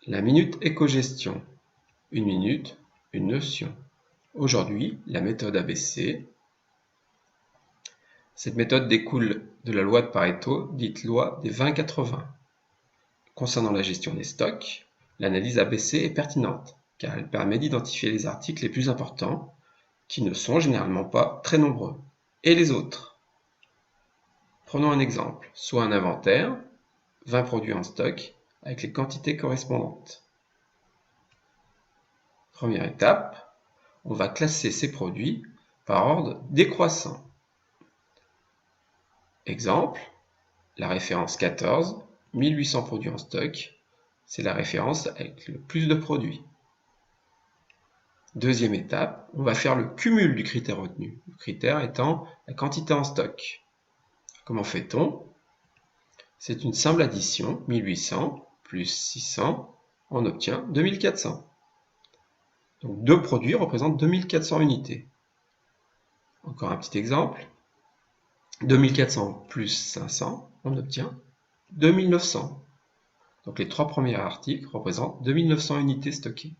La minute éco-gestion. Une minute, une notion. Aujourd'hui, la méthode ABC. Cette méthode découle de la loi de Pareto, dite loi des 20-80. Concernant la gestion des stocks, l'analyse ABC est pertinente, car elle permet d'identifier les articles les plus importants, qui ne sont généralement pas très nombreux, et les autres. Prenons un exemple, soit un inventaire, 20 produits en stock, avec les quantités correspondantes. Première étape, on va classer ces produits par ordre décroissant. Exemple, la référence 14, 1800 produits en stock, c'est la référence avec le plus de produits. Deuxième étape, on va faire le cumul du critère retenu, le critère étant la quantité en stock. Comment fait-on? C'est une simple addition, 1800 plus 600, on obtient 2400. Donc deux produits représentent 2400 unités. Encore un petit exemple, 2400 plus 500, on obtient 2900. Donc les trois premiers articles représentent 2900 unités stockées.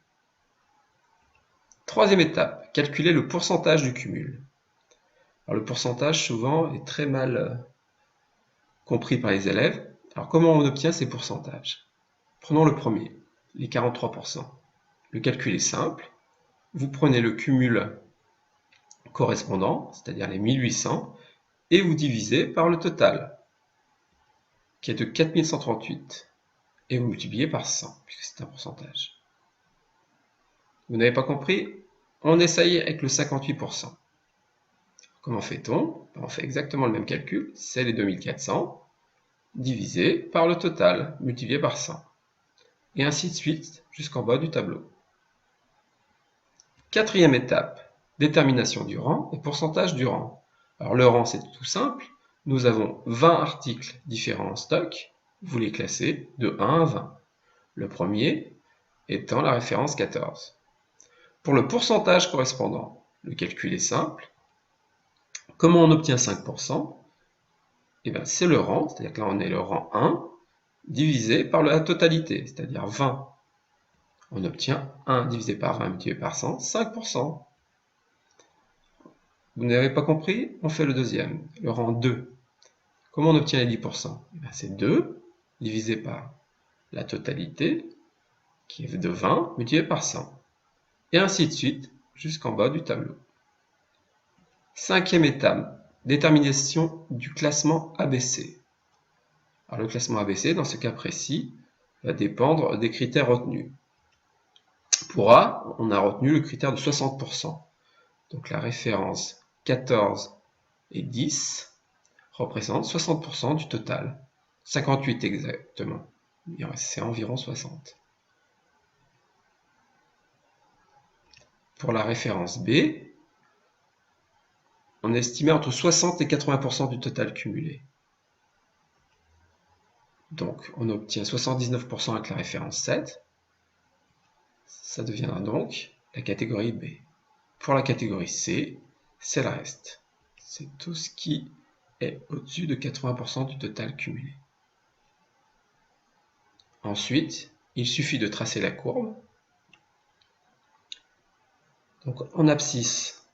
Troisième étape, calculer le pourcentage du cumul. Alors le pourcentage souvent est très mal compris par les élèves. Alors comment on obtient ces pourcentages? Prenons le premier, les 43%. Le calcul est simple. Vous prenez le cumul correspondant, c'est-à-dire les 1800, et vous divisez par le total, qui est de 4138, et vous multipliez par 100, puisque c'est un pourcentage. Vous n'avez pas compris? On essaye avec le 58%. Comment fait-on? On fait exactement le même calcul, c'est les 2400, divisé par le total, multiplié par 100. Et ainsi de suite, jusqu'en bas du tableau. Quatrième étape, détermination du rang et pourcentage du rang. Alors le rang, c'est tout simple. Nous avons 20 articles différents en stock. Vous les classez de 1 à 20. Le premier étant la référence 14. Pour le pourcentage correspondant, le calcul est simple. Comment on obtient 5%? Eh bien, c'est le rang, c'est-à-dire que là on est le rang 1, divisé par la totalité, c'est-à-dire 20. On obtient 1 divisé par 20 multiplié par 100, 5%. Vous n'avez pas compris? On fait le deuxième, le rang 2. Comment on obtient les 10%? Eh bien, c'est 2 divisé par la totalité, qui est de 20 multiplié par 100. Et ainsi de suite, jusqu'en bas du tableau. Cinquième étape, détermination du classement ABC. Alors, le classement ABC, dans ce cas précis, va dépendre des critères retenus. Pour A, on a retenu le critère de 60%. Donc la référence 14 et 10 représentent 60% du total. 58 exactement. C'est environ 60. Pour la référence B, on estimait entre 60 et 80% du total cumulé. Donc on obtient 79% avec la référence 7. Ça deviendra donc la catégorie B. Pour la catégorie C, c'est le reste. C'est tout ce qui est au-dessus de 80% du total cumulé. Ensuite, il suffit de tracer la courbe. Donc en abscisse,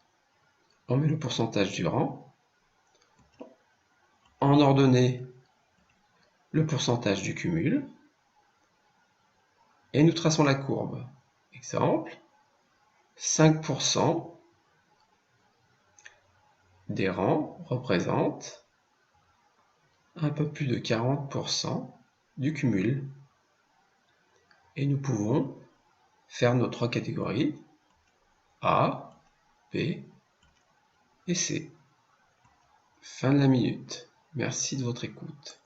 on met le pourcentage du rang. En ordonnée, le pourcentage du cumul. Et nous traçons la courbe. Exemple, 5% des rangs représentent un peu plus de 40% du cumul. Et nous pouvons faire nos trois catégories A, B et C. Fin de la minute. Merci de votre écoute.